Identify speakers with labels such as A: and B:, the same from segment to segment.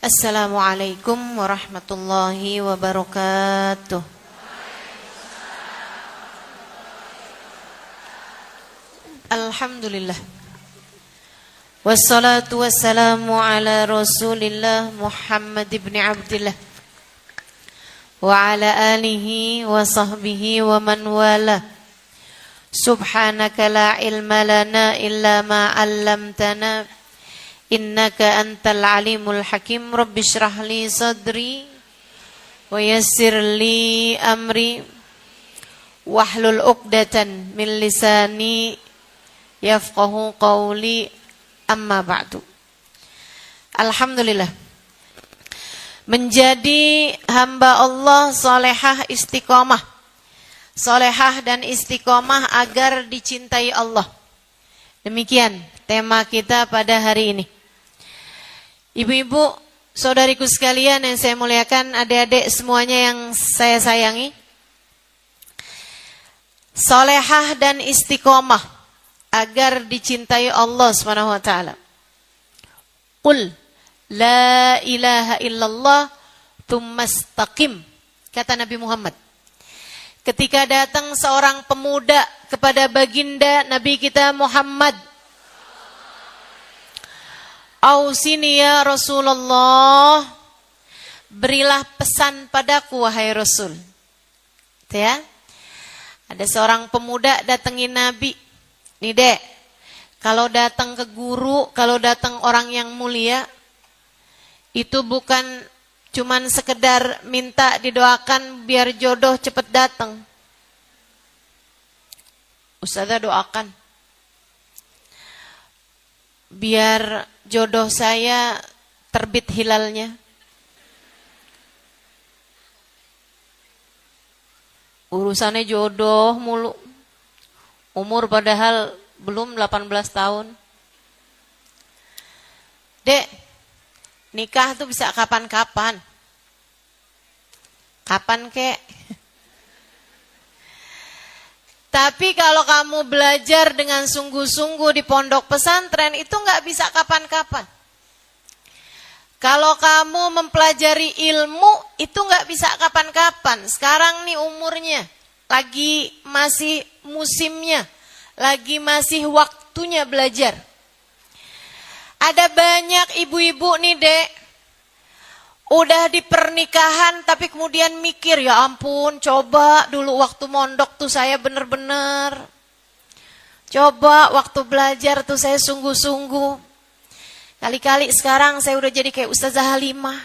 A: Assalamualaikum warahmatullahi wabarakatuh. Alhamdulillah. Wassalatu wassalamu ala Rasulillah Muhammad ibn Abdillah wa ala alihi wa sahbihi wa man wala. Subhanaka la ilma lana illa ma 'allamtana innaka antal alimul hakim. Rabbi shrah li sadri wa yassir li amri wahlul 'uqdatan min lisani yafqahu qawli. Amma ba'du. Alhamdulillah, menjadi hamba Allah solehah istiqomah, solehah dan istiqomah agar dicintai Allah. Demikian tema kita pada hari ini. Ibu-ibu, saudariku sekalian yang saya muliakan, adik-adik semuanya yang saya sayangi, solehah dan istiqomah agar dicintai Allah Subhanahu wa taala. Qul la ilaha illallah tsumma istaqim, kata Nabi Muhammad. Ketika datang seorang pemuda kepada baginda Nabi kita Muhammad, "Ausini ya Rasulullah, berilah pesan padaku wahai Rasul." Ya. Ada seorang pemuda datengin Nabi. Nih dek, kalau datang ke guru, kalau datang orang yang mulia, itu bukan cuman sekedar minta didoakan biar jodoh cepet datang. Ustazah doakan, biar jodoh saya terbit hilalnya. Urusannya jodoh mulu. Umur padahal belum 18 tahun. Dek, nikah tuh bisa kapan-kapan. Kapan kek? Tapi kalau kamu belajar dengan sungguh-sungguh di pondok pesantren, itu nggak bisa kapan-kapan. Kalau kamu mempelajari ilmu, itu nggak bisa kapan-kapan. Sekarang nih umurnya, lagi masih musimnya, lagi masih waktunya belajar. Ada banyak ibu-ibu nih dek, udah di pernikahan tapi kemudian mikir, ya ampun, coba dulu waktu mondok tuh saya bener-bener, coba waktu belajar tuh saya sungguh-sungguh. Kali-kali sekarang saya udah jadi kayak Ustazah Halimah.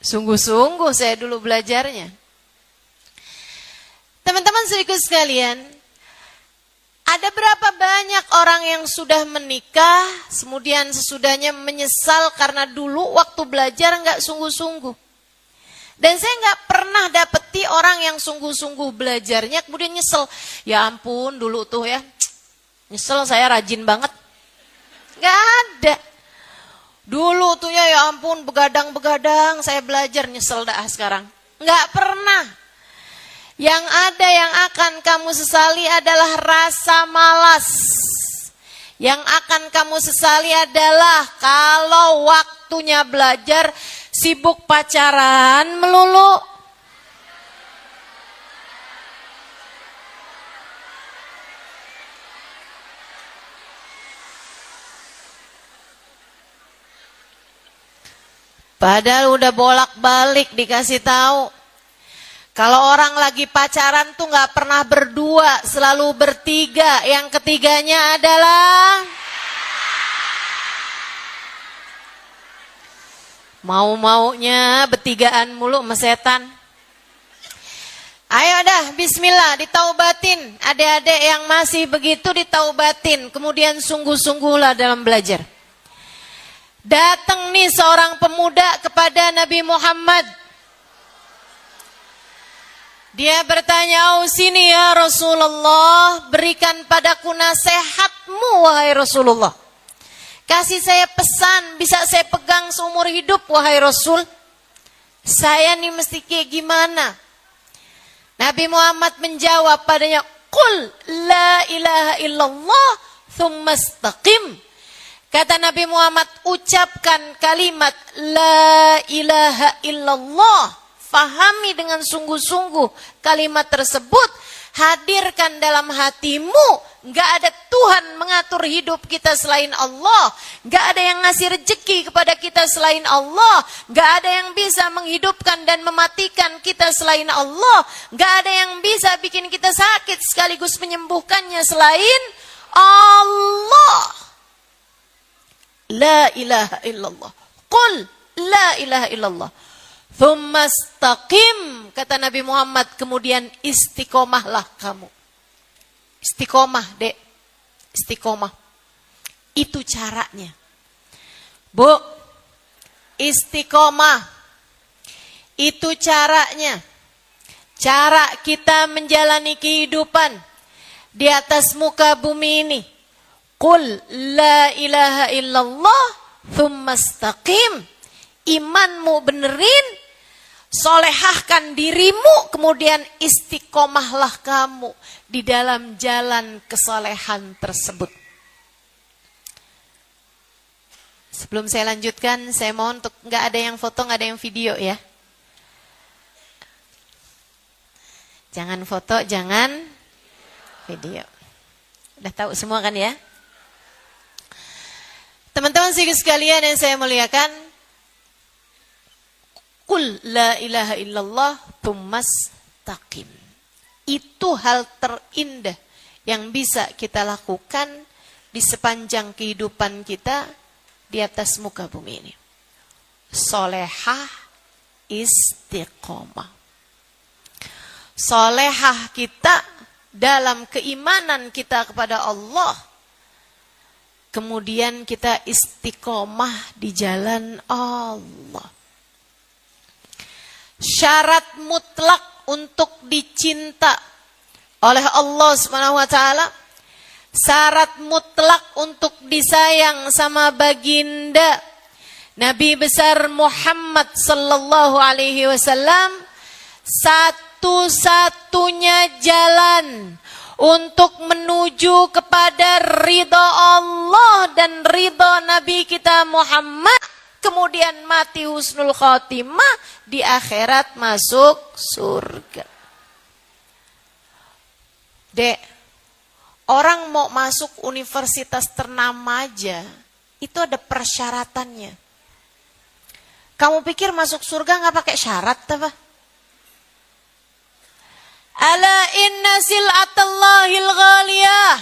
A: Sungguh-sungguh saya dulu belajarnya. Teman-teman saudaraku sekalian, ada berapa banyak orang yang sudah menikah, kemudian sesudahnya menyesal karena dulu waktu belajar nggak sungguh-sungguh. Dan saya nggak pernah dapeti orang yang sungguh-sungguh belajarnya kemudian nyesel. Ya ampun, dulu tuh ya, nyesel saya rajin banget. Nggak ada. Dulu tuh ya ampun, begadang-begadang saya belajar, nyesel dah sekarang. Nggak pernah. Yang ada yang akan kamu sesali adalah rasa malas. Yang akan kamu sesali adalah kalau waktunya belajar sibuk pacaran melulu. Padahal udah bolak-balik dikasih tahu. Kalau orang lagi pacaran tuh nggak pernah berdua, selalu bertiga. Yang ketiganya adalah mau-maunya bertigaan mulu sama setan. Ayo dah, bismillah, ditaubatin. Adik-adik yang masih begitu ditaubatin. Kemudian sungguh-sungguhlah dalam belajar. Datang nih seorang pemuda kepada Nabi Muhammad. Dia bertanya, "Ausini ya Rasulullah, berikan padaku nasihatmu wahai Rasulullah. Kasih saya pesan, bisa saya pegang seumur hidup wahai Rasul. Saya nih mesti kayak gimana?" Nabi Muhammad menjawab padanya, "Qul la ilaha illallah tsumma istaqim." Kata Nabi Muhammad, ucapkan kalimat La ilaha illallah. Fahami dengan sungguh-sungguh kalimat tersebut. Hadirkan dalam hatimu. Gak ada Tuhan mengatur hidup kita selain Allah. Gak ada yang ngasih rezeki kepada kita selain Allah. Gak ada yang bisa menghidupkan dan mematikan kita selain Allah. Gak ada yang bisa bikin kita sakit sekaligus menyembuhkannya selain Allah. La ilaha illallah. Qul la ilaha illallah. Thumma istaqim. Kata Nabi Muhammad, kemudian istiqomahlah kamu. Istiqomah, Dek. Istiqomah. Itu caranya. Bu, istiqomah. Itu caranya. Cara kita menjalani kehidupan di atas muka bumi ini. Qul la ilaha illallah thumma istaqim. Imanmu benerin, solehahkan dirimu, kemudian istiqomahlah kamu di dalam jalan kesolehan tersebut. Sebelum saya lanjutkan, saya mohon untuk nggak ada yang foto, nggak ada yang video ya. Jangan foto, jangan video. Udah tahu semua kan ya? Teman-teman sekalian yang saya muliakan, Qul la ilaha illallah tsumastaqim. Itu hal terindah yang bisa kita lakukan di sepanjang kehidupan kita di atas muka bumi ini. Solehah, istiqomah. Solehah kita dalam keimanan kita kepada Allah. Kemudian kita istiqomah di jalan Allah. Syarat mutlak untuk dicinta oleh Allah Subhanahu wa taala, syarat mutlak untuk disayang sama baginda Nabi besar Muhammad sallallahu alaihi wasallam, satu-satunya jalan untuk menuju kepada ridha Allah dan ridha Nabi kita Muhammad, kemudian mati husnul khotimah, di akhirat masuk surga. Dek, orang mau masuk universitas ternama aja, itu ada persyaratannya. Kamu pikir masuk surga nggak pakai syarat apa? Ala inna sil'atallahil ghaliyah.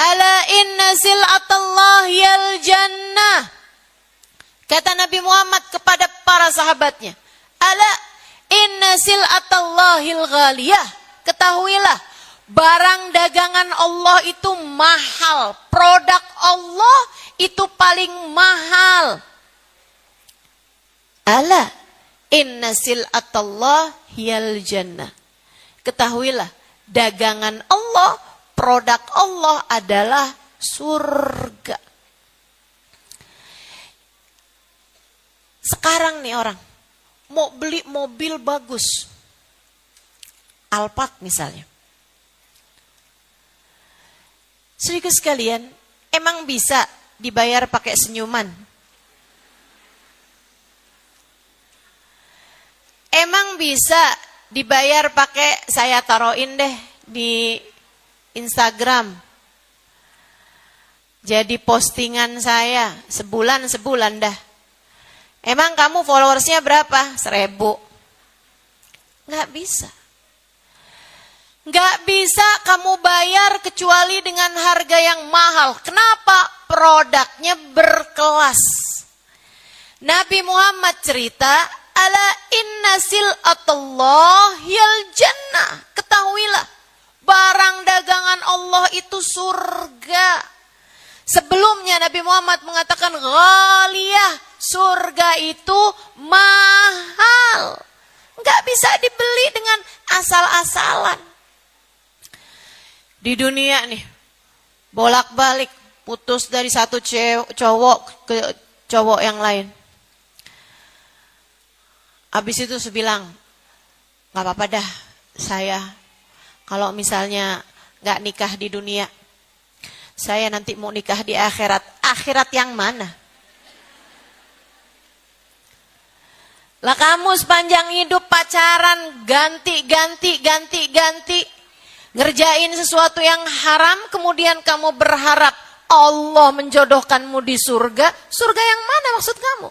A: Ala inna sil'atallahil jannah. Kata Nabi Muhammad kepada para sahabatnya, ala inna sil'atallahil ghaliyah. Ketahuilah, barang dagangan Allah itu mahal. Produk Allah itu paling mahal. Ala inna sil'atallahil jannah. Ketahuilah, dagangan Allah, produk Allah adalah surga. Sekarang nih orang mau beli mobil bagus, Alphard misalnya. Saudara sekalian, emang bisa dibayar pakai senyuman? Emang bisa dibayar pakai saya taruhin deh di Instagram, jadi postingan saya sebulan dah. Emang kamu followersnya berapa? 1000. Nggak bisa. Nggak bisa kamu bayar kecuali dengan harga yang mahal. Kenapa? Produknya berkelas. Nabi Muhammad cerita, ala inna sil'atallahil jannah. Ketahuilah, barang dagangan Allah itu surga. Sebelumnya Nabi Muhammad mengatakan ghaliyah, surga itu mahal. Nggak bisa dibeli dengan asal-asalan. Di dunia nih, bolak-balik, putus dari satu cowok ke cowok yang lain. Habis itu saya bilang, gak apa-apa dah saya kalau misalnya gak nikah di dunia. Saya nanti mau nikah di akhirat. Akhirat yang mana? Lah kamu sepanjang hidup pacaran ganti. Ngerjain sesuatu yang haram, kemudian kamu berharap Allah menjodohkanmu di surga. Surga yang mana maksud kamu?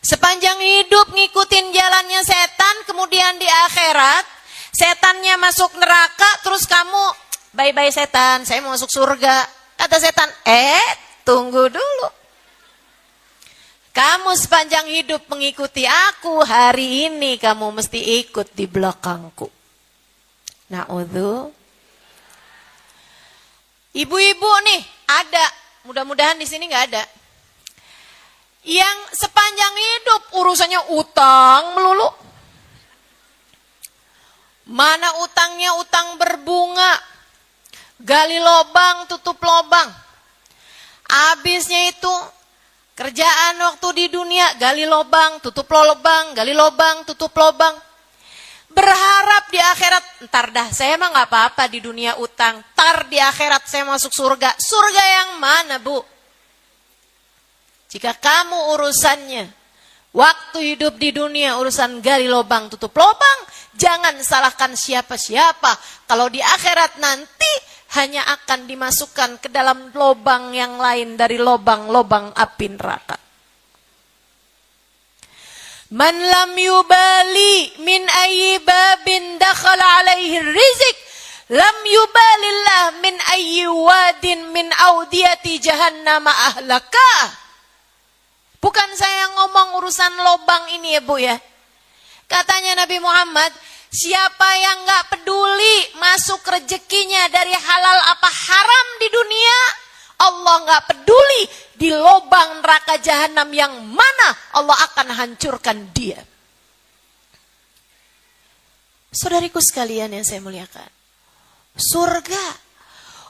A: Sepanjang hidup ngikutin jalannya setan, kemudian di akhirat setannya masuk neraka, terus kamu bye-bye setan, saya mau masuk surga. Kata setan, tunggu dulu. Kamu sepanjang hidup mengikuti aku, hari ini kamu mesti ikut di belakangku. Na'udzu. Ibu-ibu nih, ada. Mudah-mudahan di sini nggak ada. Yang sepanjang hidup urusannya utang melulu. Mana utangnya utang berbunga. Gali lobang, tutup lobang. Habisnya itu kerjaan waktu di dunia, gali lobang, tutup lobang, gali lobang, tutup lobang. Berharap di akhirat, ntar dah saya mah gak apa-apa di dunia utang. Ntar di akhirat saya masuk surga. Surga yang mana, Bu? Jika kamu urusannya waktu hidup di dunia urusan gali lobang, tutup lobang, jangan salahkan siapa-siapa. Kalau di akhirat nanti hanya akan dimasukkan ke dalam lobang yang lain dari lobang-lobang api neraka. Man lam yubali min ayyi babin dakhala alaihi rizq lam yubalillah min ayyi wadin min audiyati jahannam ahlaka. Bukan saya ngomong urusan lobang ini ya Bu ya. Katanya Nabi Muhammad, siapa yang gak peduli masuk rezekinya dari halal apa haram di dunia, Allah gak peduli di lobang neraka jahanam yang mana Allah akan hancurkan dia. Saudariku sekalian yang saya muliakan, surga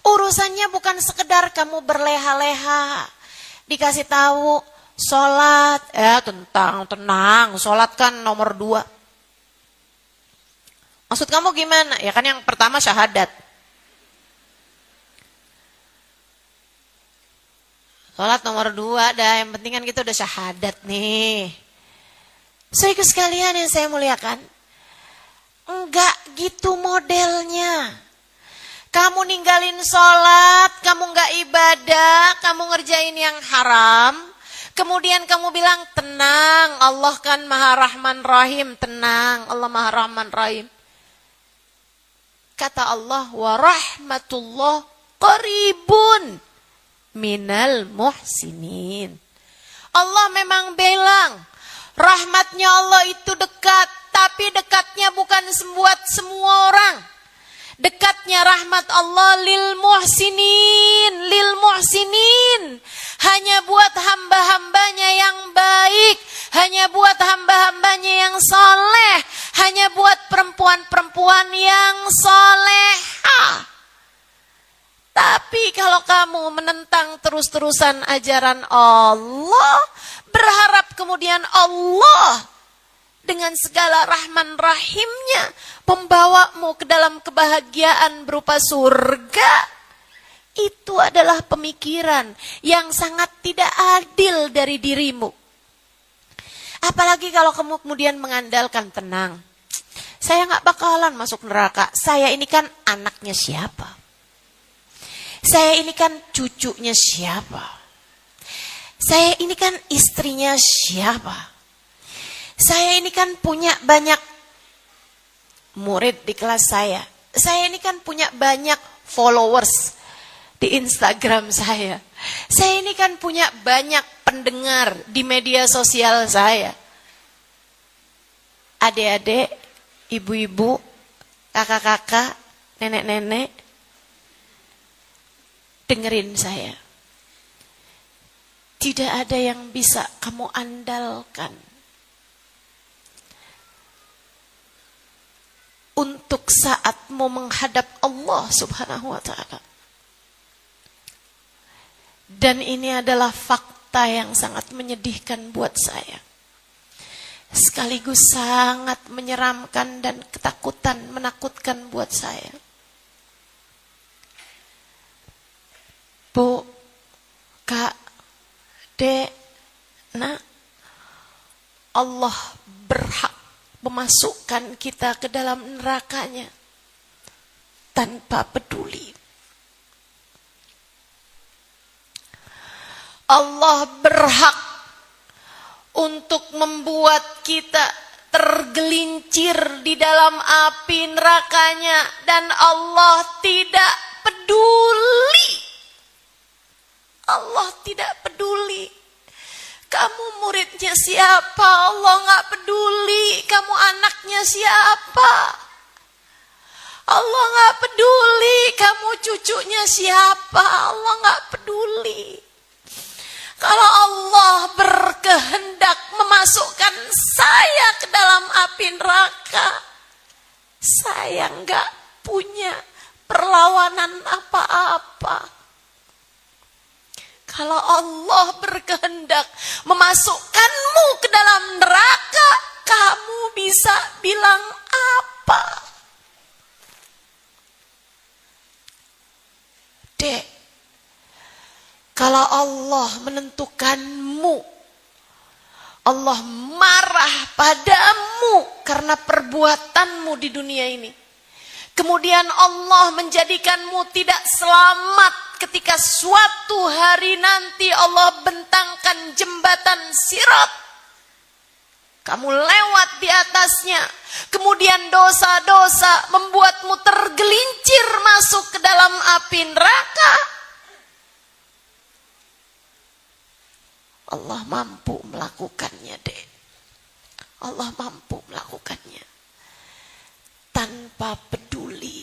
A: urusannya bukan sekedar kamu berleha-leha, dikasih tahu sholat, tenang, sholat kan nomor 2. Maksud kamu gimana? Ya kan yang pertama syahadat. Sholat nomor 2 dah, yang penting kan kita udah syahadat nih. Saudara sekalian yang saya muliakan, enggak gitu modelnya. Kamu ninggalin sholat, kamu enggak ibadah, kamu ngerjain yang haram. Kemudian kamu bilang, tenang, Allah kan Maha Rahman Rahim. Tenang, Allah Maha Rahman Rahim. Kata Allah, wa rahmatullah qaribun minal muhsinin. Allah memang bilang, rahmatnya Allah itu dekat. Tapi dekatnya bukan buat semua orang. Dekatnya rahmat Allah lil muhsinin. Hanya buat hamba-hambanya yang baik. Hanya buat hamba-hambanya yang soleh. Hanya buat perempuan-perempuan yang solehah. Tapi kalau kamu menentang terus-terusan ajaran Allah, berharap kemudian Allah dengan segala rahman rahimnya membawamu ke dalam kebahagiaan berupa surga, itu adalah pemikiran yang sangat tidak adil dari dirimu. Apalagi kalau kamu kemudian mengandalkan, tenang, saya gak bakalan masuk neraka. Saya ini kan anaknya siapa? Saya ini kan cucunya siapa? Saya ini kan istrinya siapa? Saya ini kan punya banyak murid di kelas saya. Saya ini kan punya banyak followers di Instagram saya. Saya ini kan punya banyak pendengar di media sosial saya. Adik-adik, ibu-ibu, kakak-kakak, nenek-nenek, dengerin saya. Tidak ada yang bisa kamu andalkan untuk saatmu menghadap Allah Subhanahu wa ta'ala. Dan ini adalah fakta yang sangat menyedihkan buat saya. Sekaligus sangat menyeramkan dan menakutkan buat saya. Bu, Kak, Dek, Nak, Allah berhak memasukkan kita ke dalam nerakanya tanpa peduli. Allah berhak untuk membuat kita tergelincir di dalam api nerakanya, dan Allah tidak peduli. Allah tidak peduli. Kamu muridnya siapa? Allah nggak peduli. Kamu anaknya siapa? Allah nggak peduli. Kamu cucunya siapa? Allah nggak peduli. Kalau Allah berkehendak memasukkan saya ke dalam api neraka, saya nggak punya perlawanan apa-apa. Kalau Allah berkehendak memasukkanmu ke dalam neraka, kamu bisa bilang apa? Dek, kalau Allah menentukanmu, Allah marah padamu karena perbuatanmu di dunia ini. Kemudian Allah menjadikanmu tidak selamat ketika suatu hari nanti Allah bentangkan jembatan Sirat. Kamu lewat di atasnya. Kemudian dosa-dosa membuatmu tergelincir masuk ke dalam api neraka. Allah mampu melakukannya, Dek. Allah mampu melakukannya. Tanpa peduli.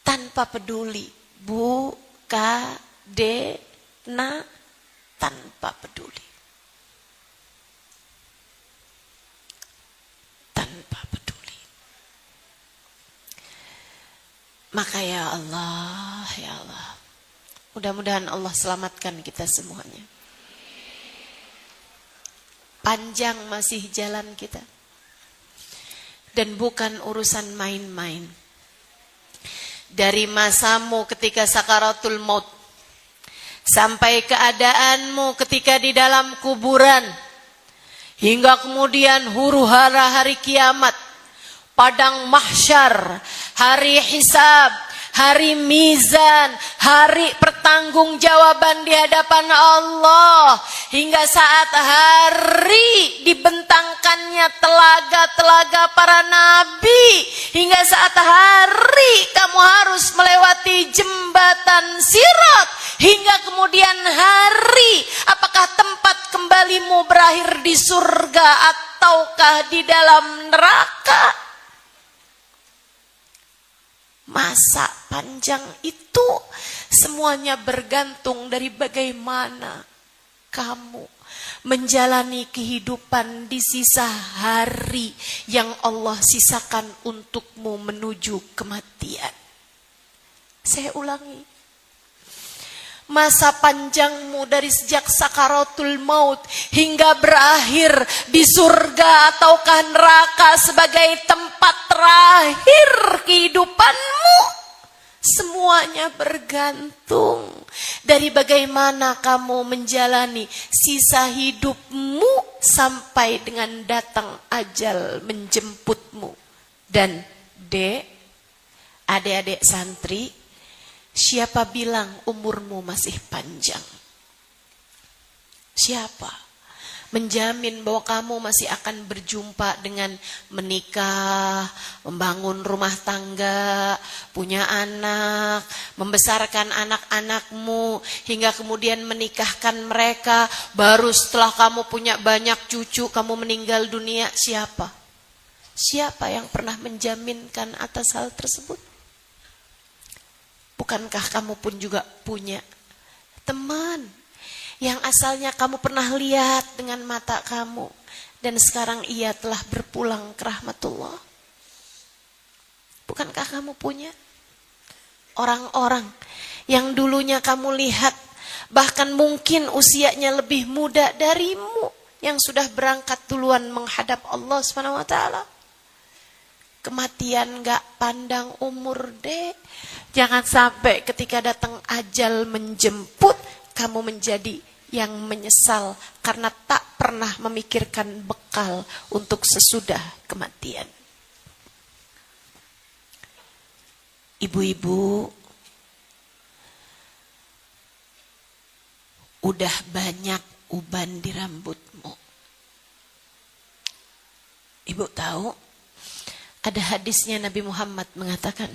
A: Tanpa peduli. Bu, Ka, De, Na. Tanpa peduli. Tanpa peduli. Maka ya Allah, ya Allah. Mudah-mudahan Allah selamatkan kita semuanya. Panjang masih jalan kita. Dan bukan urusan main-main. Dari masamu ketika sakaratul maut, sampai keadaanmu ketika di dalam kuburan, hingga kemudian huru-hara hari kiamat, padang mahsyar, hari hisab, hari mizan, hari pertanggungjawaban di hadapan Allah, hingga saat hari dibentangkannya telaga-telaga para nabi, hingga saat hari kamu harus melewati jembatan Sirat, hingga kemudian hari apakah tempat kembalimu berakhir di surga ataukah di dalam neraka. Masa panjang itu semuanya bergantung dari bagaimana kamu menjalani kehidupan di sisa hari yang Allah sisakan untukmu menuju kematian. Saya ulangi. Masa panjangmu dari sejak sakaratul maut hingga berakhir di surga ataukah neraka sebagai tempat terakhir kehidupanmu, semuanya bergantung dari bagaimana kamu menjalani sisa hidupmu sampai dengan datang ajal menjemputmu. Dan Dek, adik-adik santri, siapa bilang umurmu masih panjang? Siapa menjamin bahwa kamu masih akan berjumpa dengan menikah, membangun rumah tangga, punya anak, membesarkan anak-anakmu, hingga kemudian menikahkan mereka, baru setelah kamu punya banyak cucu, kamu meninggal dunia? Siapa? Siapa yang pernah menjaminkan atas hal tersebut? Bukankah kamu pun juga punya teman yang asalnya kamu pernah lihat dengan mata kamu dan sekarang ia telah berpulang ke rahmatullah? Bukankah kamu punya orang-orang yang dulunya kamu lihat bahkan mungkin usianya lebih muda darimu, yang sudah berangkat duluan menghadap Allah SWT? Kematian gak pandang umur, Dek. Jangan sampai ketika datang ajal menjemput, kamu menjadi yang menyesal karena tak pernah memikirkan bekal untuk sesudah kematian. Ibu-ibu, udah banyak uban di rambutmu. Ibu tahu, ada hadisnya Nabi Muhammad mengatakan,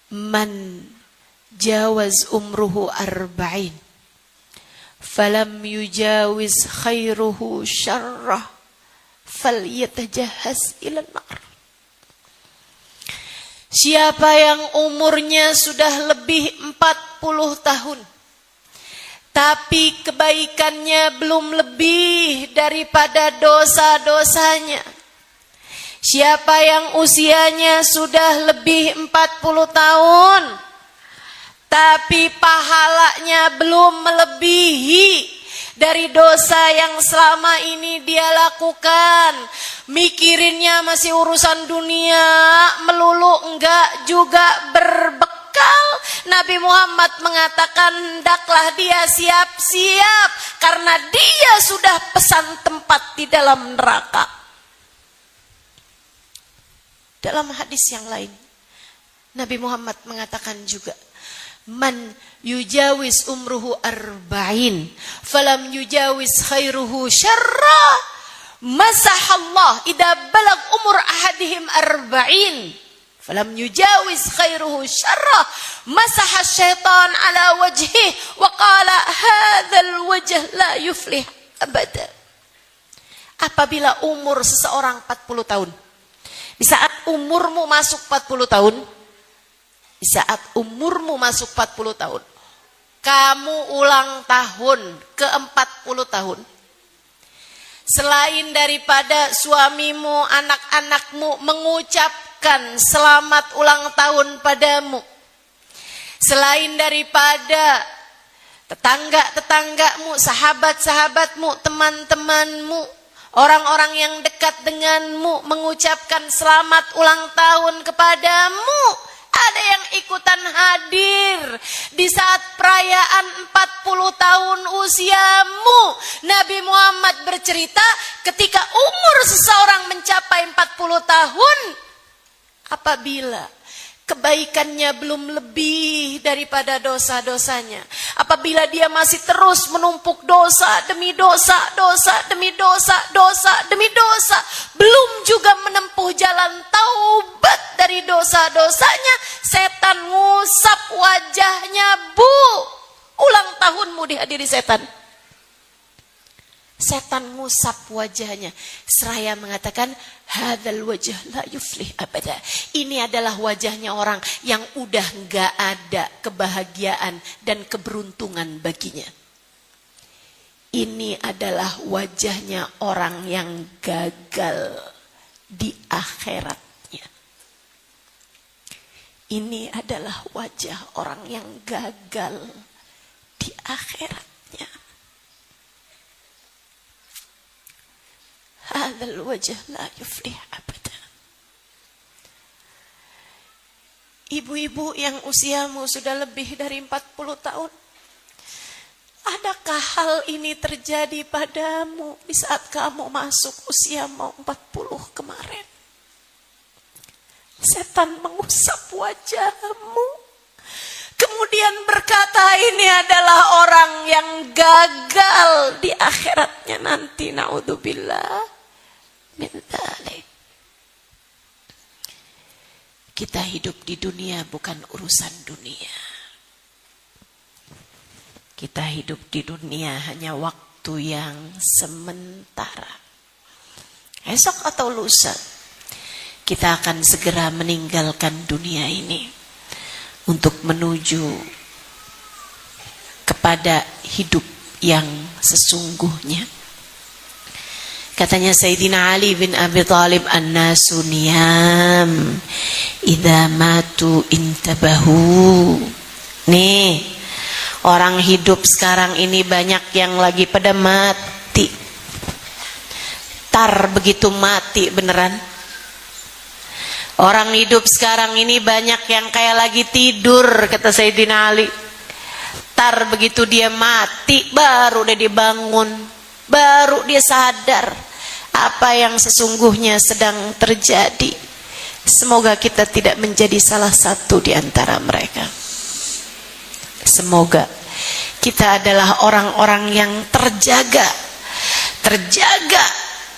A: Man jawaz umruhu arba'in falam yujawiz khairuhu syarrah falyatajahaz ilan nar. Siapa yang umurnya sudah lebih 40 tahun tapi kebaikannya belum lebih daripada dosa-dosanya. Siapa yang usianya sudah lebih 40 tahun tapi pahalanya belum melebihi dari dosa yang selama ini dia lakukan. Mikirinnya masih urusan dunia melulu, enggak juga berbekal. Nabi Muhammad mengatakan, hendaklah dia siap-siap karena dia sudah pesan tempat di dalam neraka. Dalam hadis yang lain, Nabi Muhammad mengatakan juga, Man yujawis umruhu arba'in falam yujawis khairuhu syarra masahallah idza balag umur ahadihim arba'in falam yujawis khairuhu syarra masaha syaitan ala wajhih wa qala hadzal wajh la yuflih abada. Apabila umur seseorang 40 tahun, di saat umurmu masuk 40 tahun, di saat umurmu masuk 40 tahun, kamu ulang tahun ke-40 tahun. Selain daripada suamimu, anak-anakmu mengucapkan selamat ulang tahun padamu, selain daripada tetangga-tetanggamu, sahabat-sahabatmu, teman-temanmu, orang-orang yang dekat denganmu mengucapkan selamat ulang tahun kepadamu, ada yang ikutan hadir di saat perayaan 40 tahun usiamu. Nabi Muhammad bercerita, ketika umur seseorang mencapai 40 tahun, apabila kebaikannya belum lebih daripada dosa-dosanya, apabila dia masih terus menumpuk dosa demi dosa, dosa demi dosa, dosa demi dosa, belum juga menempuh jalan taubat dari dosa-dosanya, setan ngusap wajahnya. Bu, ulang tahunmu dihadiri setan. Setan ngusap wajahnya seraya mengatakan, hadzal wajh la yuflih abada. Ini adalah wajahnya orang yang udah gak ada kebahagiaan dan keberuntungan baginya. Ini adalah wajahnya orang yang gagal di akhiratnya. Ini adalah wajah orang yang gagal di akhiratnya. Hadzal wajh la yuflih abada. Ibu-ibu yang usiamu sudah lebih dari 40 tahun, adakah hal ini terjadi padamu di saat kamu masuk usia mau 40 kemarin? Setan mengusap wajahmu, kemudian berkata, ini adalah orang yang gagal di akhiratnya nanti. Naudzubillah min dzalik. Kita hidup di dunia bukan urusan dunia. Kita hidup di dunia hanya waktu yang sementara. Esok atau lusa kita akan segera meninggalkan dunia ini untuk menuju kepada hidup yang sesungguhnya. Katanya Sayyidina Ali bin Abi Thalib, an-nasu niyam idza matu intabahu. Nih, orang hidup sekarang ini banyak yang lagi pada mati. tar begitu mati beneran. Orang hidup sekarang ini banyak yang kayak lagi tidur, kata Sayyidina Ali. Tar begitu dia mati, baru dia dibangun, baru dia sadar apa yang sesungguhnya sedang terjadi. Semoga kita tidak menjadi salah satu di antara mereka. Semoga kita adalah orang-orang yang terjaga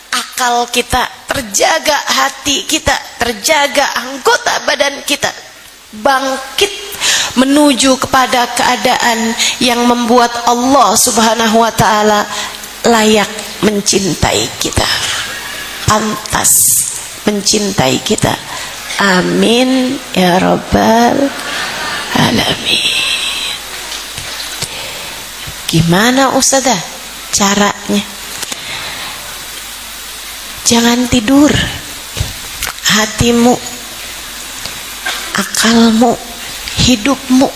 A: akal kita, terjaga hati kita, terjaga anggota badan kita, bangkit menuju kepada keadaan yang membuat Allah Subhanahu wa ta'ala layak mencintai kita, pantas mencintai kita. Amin ya rabbal alamin. Gimana Ustazah caranya? Jangan tidur. Hatimu, akalmu, hidupmu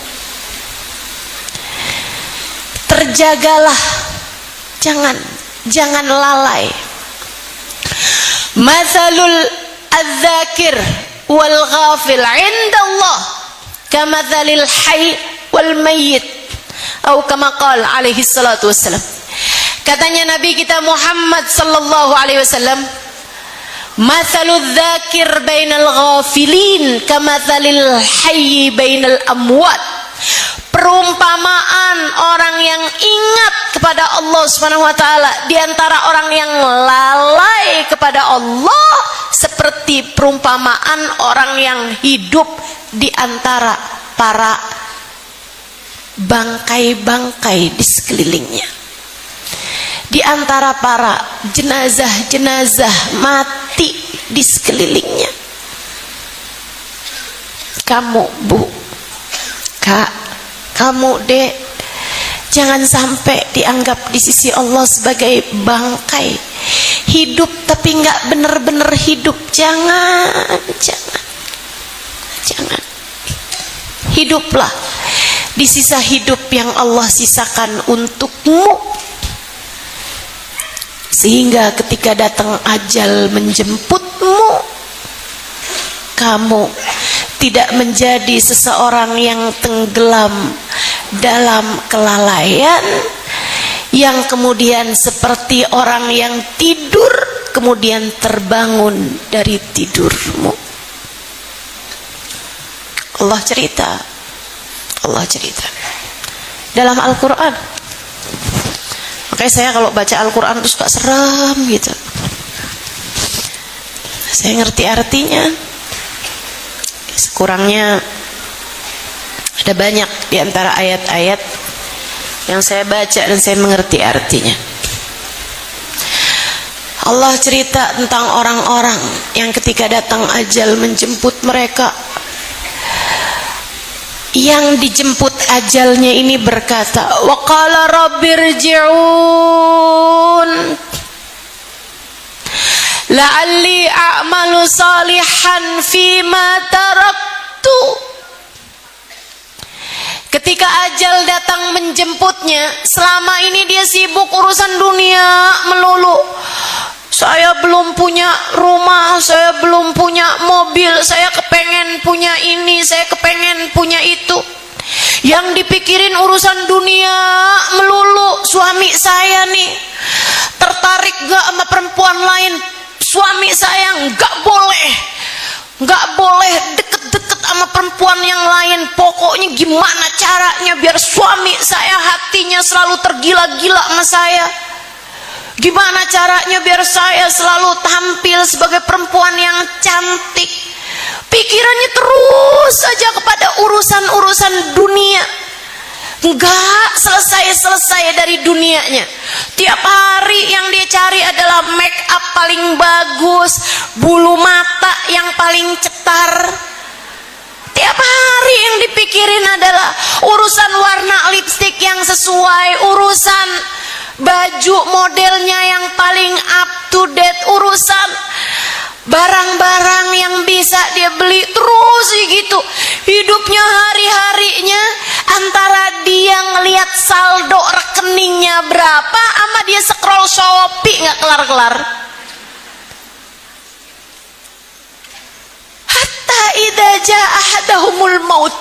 A: terjagalah. Jangan lalai. Mathalul adzakir wal ghafil 'inda Allah kamathalil hayy wal mayyit, atau kama qala alaihi salatu wassalam. Katanya Nabi kita Muhammad sallallahu alaihi wasallam, mathalul dzakir bainal ghafilin kamathalil hayy bainal amwat. Perumpamaan orang yang ingat kepada Allah Subhanahu wa taala di antara orang yang lalai kepada Allah seperti perumpamaan orang yang hidup di antara para bangkai-bangkai di sekelilingnya, di antara para jenazah-jenazah mati di sekelilingnya. Kamu Bu, Kak, kamu Dek, jangan sampai dianggap di sisi Allah sebagai bangkai, hidup tapi nggak benar-benar hidup. Jangan. Hiduplah di sisa hidup yang Allah sisakan untukmu, sehingga ketika datang ajal menjemputmu, kamu tidak menjadi seseorang yang tenggelam dalam kelalaian, yang kemudian seperti orang yang tidur kemudian terbangun dari tidurmu. Allah cerita dalam Al-Quran. Makanya saya kalau baca Al-Quran itu suka seram gitu. Saya ngerti artinya. Sekurangnya ada banyak di antara ayat-ayat yang saya baca dan saya mengerti artinya. Allah cerita tentang orang-orang yang ketika datang ajal menjemput mereka, yang dijemput ajalnya ini berkata, wa qala rabbirji'un la'alli a'malu salihan fima taraktu. Ketika ajal datang menjemputnya, selama ini dia sibuk urusan dunia melulu. Saya belum punya rumah, saya belum punya mobil, saya kepengen punya ini, saya kepengen punya itu. Yang dipikirin urusan dunia melulu. Suami saya nih tertarik gak sama perempuan lain? Suami saya nggak boleh deket-deket sama perempuan yang lain. Pokoknya gimana caranya biar suami saya hatinya selalu tergila-gila sama saya? Gimana caranya biar saya selalu tampil sebagai perempuan yang cantik? Pikirannya terus saja kepada urusan-urusan dunia. Enggak selesai dari dunianya. Tiap hari yang dia cari adalah make up paling bagus, bulu mata yang paling cetar. Tiap hari yang dipikirin adalah urusan warna lipstik yang sesuai, urusan baju modelnya yang paling up to date, urusan barang-barang yang bisa dia beli, terus gitu. Hidupnya hari-harinya antara dia ngelihat saldo rekeningnya berapa sama dia scroll Shopee nggak kelar-kelar. idza jaa ahadahumul maut.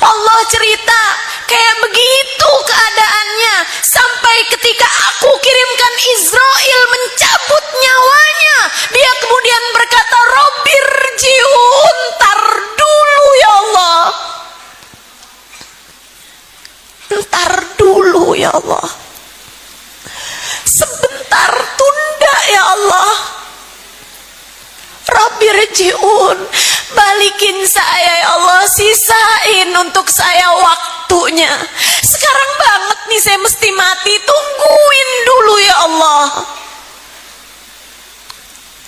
A: Allah cerita kayak begitu keadaannya sampai ketika aku kirimkan Israel mencabut nyawanya, dia kemudian berkata, Robbirji'un, tar dulu ya Allah, ntar dulu ya Allah, sebentar, tunda ya Allah. Rabbirji'un, balikin saya ya Allah, sisain untuk saya waktunya. Sekarang banget nih saya mesti mati, tungguin dulu ya Allah.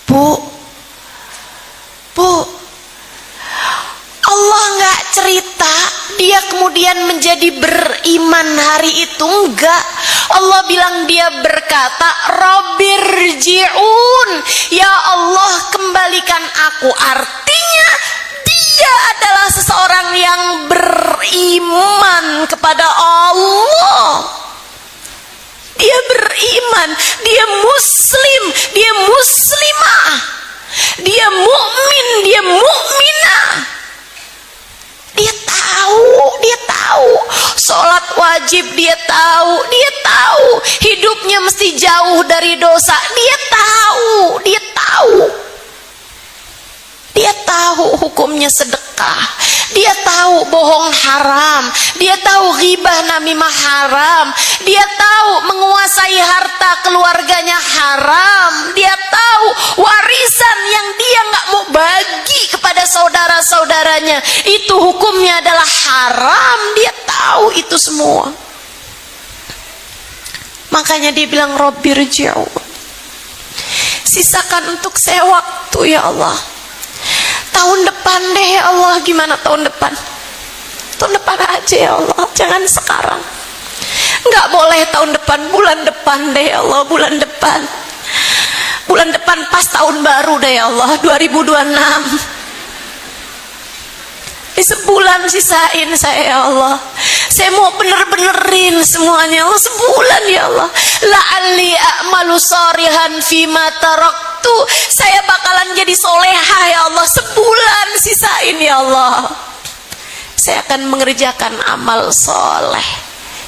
A: Bu, Allah nggak cerita dia kemudian menjadi beriman hari itu, enggak. Allah bilang dia berkata, Rabbirji'un, ya Allah kembalikan aku. Artinya dia adalah seseorang yang beriman kepada Allah. Dia beriman, dia muslim, dia muslimah, dia mukmin, dia mukminah. Dia tahu sholat wajib, dia tahu hidupnya mesti jauh dari dosa, dia tahu hukumnya sedekah, dia tahu bohong haram, dia tahu ghibah namimah haram, dia tahu menguasai harta keluarganya haram, dia tahu warisan yang dia nggak mau bagi kepada saudara-saudaranya itu hukumnya adalah haram, dia tahu itu semua. Makanya dia bilang, Rabbirji'un, sisakan untuk saya waktu ya Allah. Tahun depan deh ya Allah. Gimana tahun depan? Tahun depan aja ya Allah, jangan sekarang. Nggak boleh tahun depan, bulan depan deh ya Allah, bulan depan. Bulan depan pas tahun baru deh ya Allah, 2026. Sebulan sisain saya ya Allah. Saya mau bener-benerin semuanya Allah, sebulan ya Allah. La'alli a'malu shorihan fima taraktu, saya bakalan jadi solehah ya Allah. Sebulan sisain ya Allah, saya akan mengerjakan amal soleh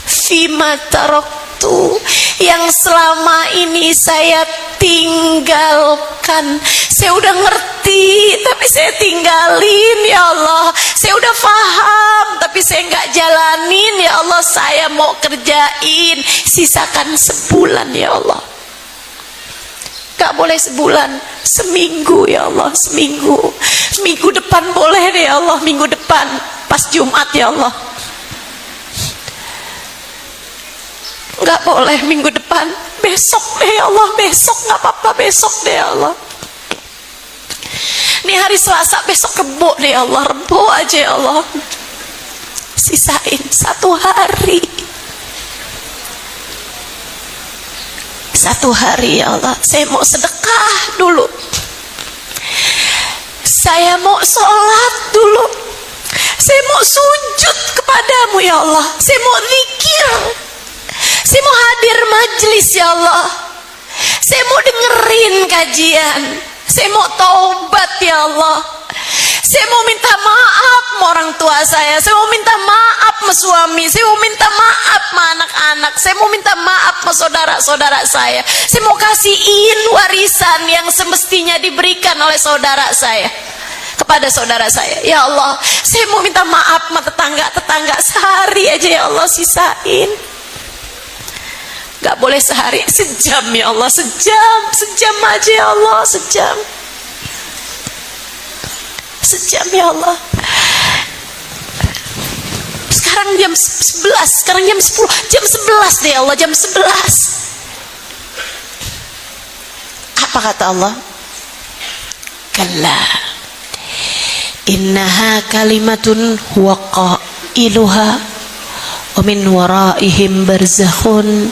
A: fima taraktu, yang selama ini saya tinggalkan. Saya udah ngerti tapi saya tinggalin ya Allah. Saya udah paham tapi saya nggak jalanin ya Allah. Saya mau kerjain, sisakan sebulan ya Allah. Gak boleh sebulan, seminggu ya Allah, seminggu. Minggu depan boleh deh ya Allah, minggu depan pas Jumat ya Allah. Gak boleh minggu depan, besok deh ya Allah, besok gak apa-apa, besok deh ya Allah. Ini hari Selasa, besok Rebo deh ya Allah, Rebo aja ya Allah. Sisain satu hari. Satu hari ya Allah, saya mau sedekah dulu, saya mau sholat dulu, saya mau sujud kepadamu ya Allah, saya mau zikir, saya mau hadir majelis ya Allah, saya mau dengerin kajian, saya mau taubat ya Allah, saya mau minta maaf sama orang tua saya mau minta maaf sama suami, saya mau minta maaf sama anak-anak, saya mau minta maaf sama saudara-saudara saya mau kasihin warisan yang semestinya diberikan oleh saudara saya kepada saudara saya ya Allah. Saya mau minta maaf sama tetangga-tetangga, sehari aja ya Allah sisain. Gak boleh sehari, sejam ya Allah, sejam aja ya Allah, sejam ya Allah. Sekarang jam 11, sekarang jam 10, jam 11 deh ya Allah, jam 11. Apa kata Allah? Kalla innaha kalimatun huwa qailuha wa min waraihim barzakhun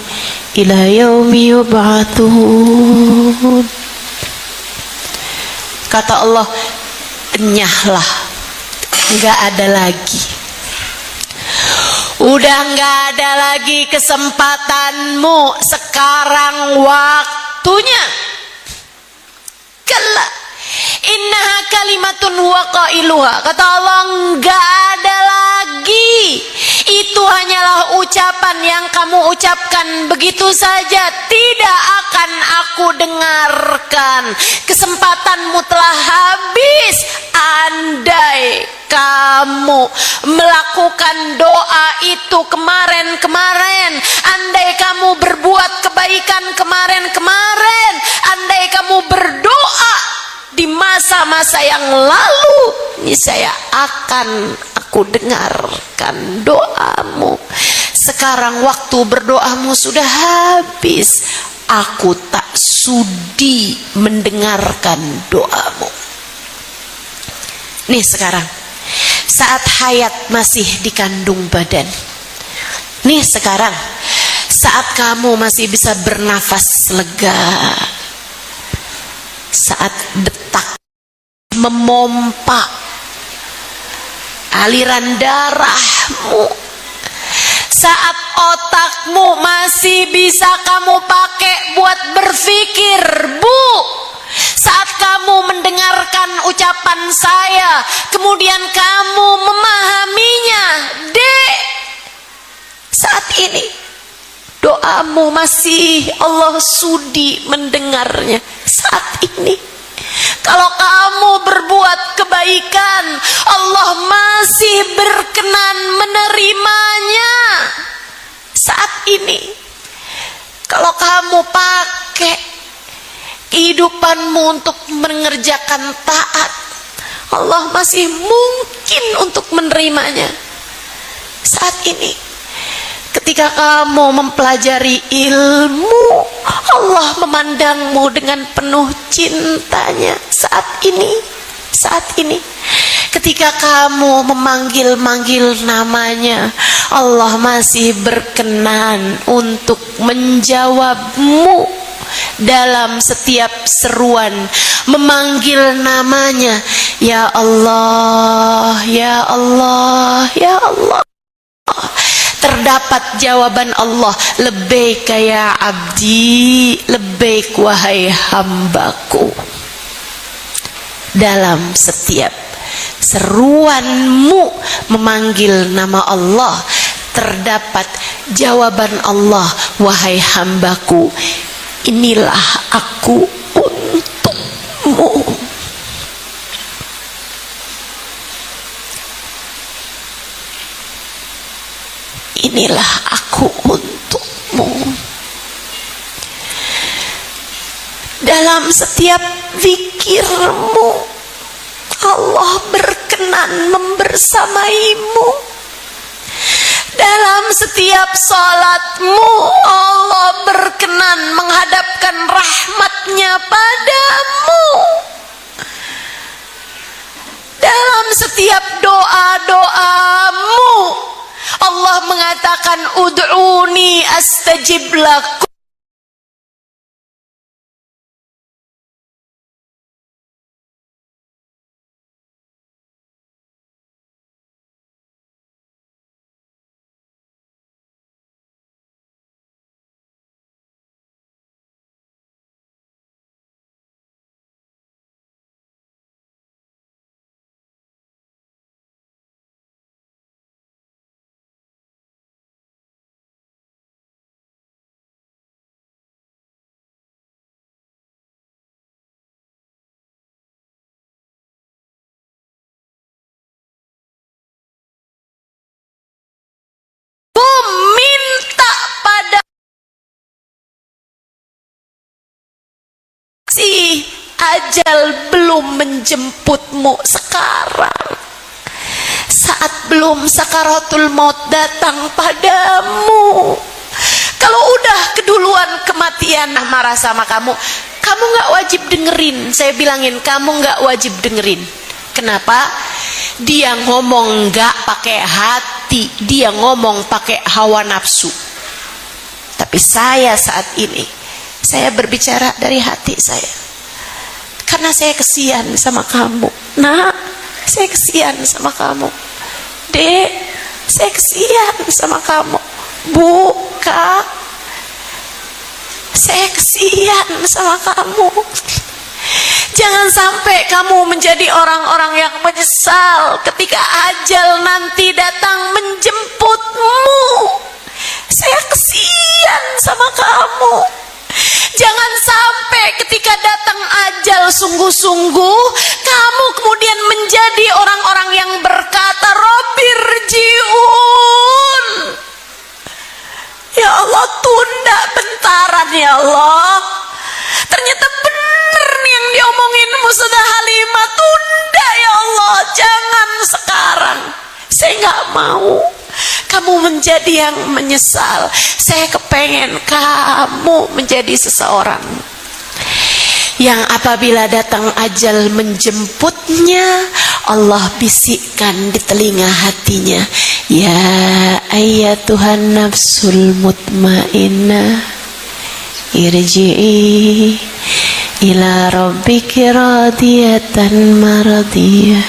A: ila yaumi yub'atsun. Kata Allah, enyahlah, nggak ada lagi, udah nggak ada lagi kesempatanmu, sekarang waktunya. Kalla Innaha kalimatun huwa qailuha. Kata Allah, enggak ada lagi. Itu hanyalah ucapan yang kamu ucapkan begitu saja. Tidak akan aku dengarkan. Kesempatanmu telah habis. Andai kamu melakukan doa itu kemarin-kemarin, andai kamu berbuat kebaikan kemarin-kemarin, andai kamu berdoa di masa-masa yang lalu, niscaya akan aku dengarkan doamu. Sekarang waktu berdoamu sudah habis, aku tak sudi mendengarkan doamu. Nih sekarang, saat hayat masih dikandung badan. Nih sekarang, saat kamu masih bisa bernafas lega, saat detak memompa aliran darahmu, saat otakmu masih bisa kamu pakai buat berpikir, Bu. Saat kamu mendengarkan ucapan saya, kemudian kamu memahaminya, Dek, saat ini doamu masih Allah sudi mendengarnya. Saat ini kalau kamu berbuat kebaikan, Allah masih berkenan menerimanya. Saat ini kalau kamu pakai kehidupanmu untuk mengerjakan taat, Allah masih mungkin untuk menerimanya. Saat ini ketika kamu mempelajari ilmu, Allah memandangmu dengan penuh cintanya. Saat ini ketika kamu memanggil-manggil namanya, Allah masih berkenan untuk menjawabmu. Dalam setiap seruan memanggil namanya, ya Allah, ya Allah, ya Allah, terdapat jawaban Allah, labbaik ya abdi, labbaik wahai hambaku. Dalam setiap seruanmu memanggil nama Allah, terdapat jawaban Allah, wahai hambaku, inilah aku untukmu. Inilah aku untukmu. Dalam setiap zikirmu, Allah berkenan membersamaimu. Dalam setiap salatmu, Allah berkenan menghadapkan rahmatnya padamu. Dalam setiap doa-doamu, Allah mengatakan, ud'uni astajib lakum. Minta pada si ajal belum menjemputmu sekarang, saat belum sakaratul maut datang padamu. Kalau udah keduluan kematian marah sama kamu, kamu gak wajib dengerin. Saya bilangin, kamu gak wajib dengerin. Kenapa? Dia ngomong gak pakai hati, dia ngomong pakai hawa nafsu. Tapi saya saat ini, saya berbicara dari hati saya, karena saya kesian sama kamu. Nak, saya kesian sama kamu. Dek, saya kesian sama kamu. Bu, Kak, saya kesian sama kamu. Jangan sampai kamu menjadi orang-orang yang menyesal ketika ajal nanti datang menjemputmu. Saya kasihan sama kamu. Jangan sampai ketika datang ajal sungguh-sungguh kamu kemudian menjadi orang-orang yang berkata Rabbirji'un. Ya Allah, tunda bentaran ya Allah. Ternyata benar nih yang diomongin sudah Halimah, tunda ya Allah, jangan sekarang. Saya nggak mau kamu menjadi yang menyesal. Saya kepengen kamu menjadi seseorang yang apabila datang ajal menjemputnya, Allah bisikkan di telinga hatinya, ya ayyatuhan nafsul mutmainnah, irji'i ila rabbiki radiyatan maradiyah,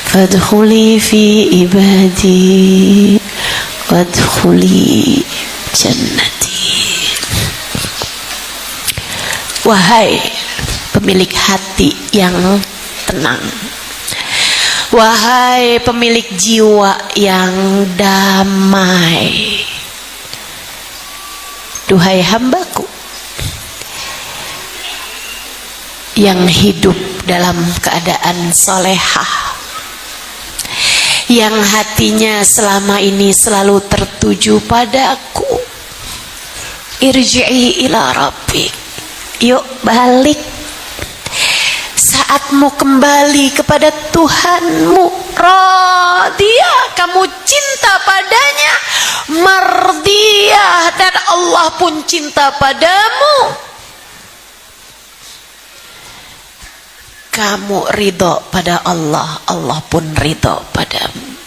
A: fadkhuli fi ibadi wadkhuli jannati. Wahai pemilik hati yang tenang, wahai pemilik jiwa yang damai, duhai hambaku yang hidup dalam keadaan solehah, yang hatinya selama ini selalu tertuju padaku, irji'i ila rabbik, yuk balik, saatmu kembali kepada Tuhanmu. Radiyah, kamu cinta padanya, mardiyah, dan Allah pun cinta padamu. Kamu ridho pada Allah, Allah pun ridho padamu.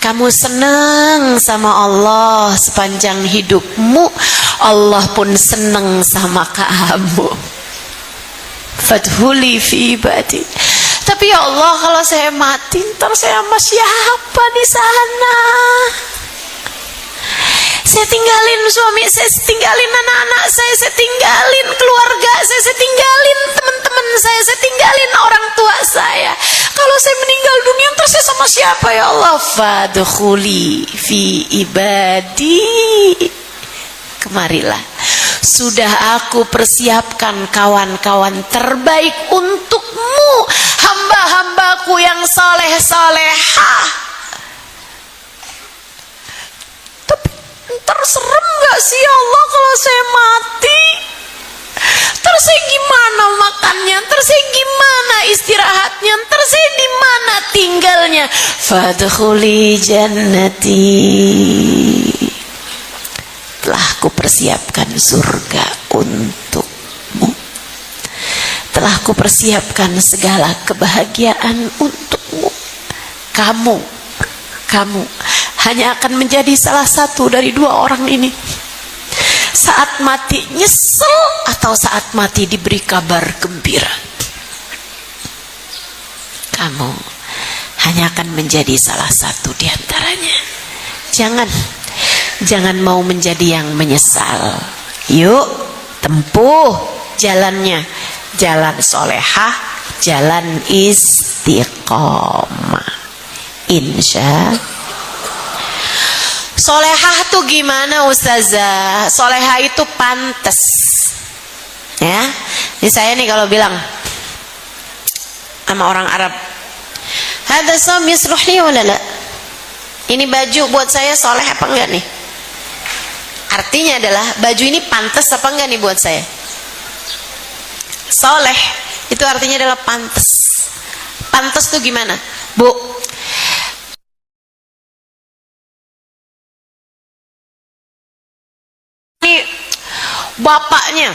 A: Kamu senang sama Allah sepanjang hidupmu, Allah pun senang sama kamu. Fadkhuli fi ibadi. Tapi ya Allah, kalau saya mati, ntar saya sama siapa di sana? Saya tinggalin suami saya tinggalin anak-anak saya tinggalin keluarga saya tinggalin teman-teman saya tinggalin orang tua saya. Kalau saya meninggal dunia, ntar saya sama siapa ya Allah? Fadkhuli fi ibadi. Kemarilah, sudah aku persiapkan kawan-kawan terbaik untukmu, hamba-hambaku yang soleh-solehah. Tapi ntar serem gak sih ya Allah kalau saya mati? Ntar saya gimana makannya? Ntar saya gimana istirahatnya? Ntar saya di mana tinggalnya? Fadkhuli jannati. Telah kupersiapkan surga untukmu. Telah kupersiapkan segala kebahagiaan untukmu. Kamu hanya akan menjadi salah satu dari dua orang ini. Saat mati nyesel atau saat mati diberi kabar gembira. Kamu hanya akan menjadi salah satu di antaranya. Jangan mau menjadi yang menyesal. Yuk tempuh jalannya, jalan solehah, jalan istiqomah. Insya. Solehah tuh gimana Ustazah? Solehah itu pantas. Ya, ini saya nih kalau bilang sama orang Arab, hada som yasluh li wala la? Ini baju buat saya soleh apa enggak nih? Artinya adalah baju ini pantas apa enggak nih buat saya? Soleh itu artinya adalah pantas. Pantas tuh gimana, Bu? Ini bapaknya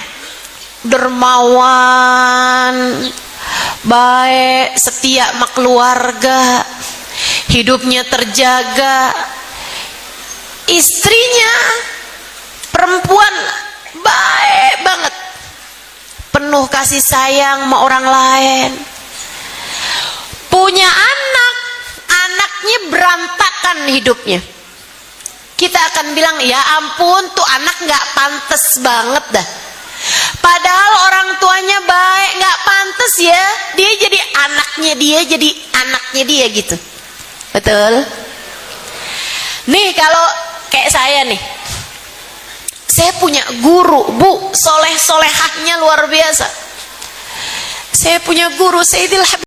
A: dermawan, baik, setia sama keluarga, hidupnya terjaga. Istrinya perempuan baik banget, penuh kasih sayang sama orang lain. Punya anak, anaknya berantakan hidupnya. Kita akan bilang, ya ampun tuh anak gak pantas banget dah. Padahal orang tuanya baik, nggak pantas ya. Dia jadi anaknya dia gitu. Betul? Nih kalau kayak saya nih. Saya punya guru, Bu, solehahnya luar biasa. Saya punya guru, Sayyidil Habib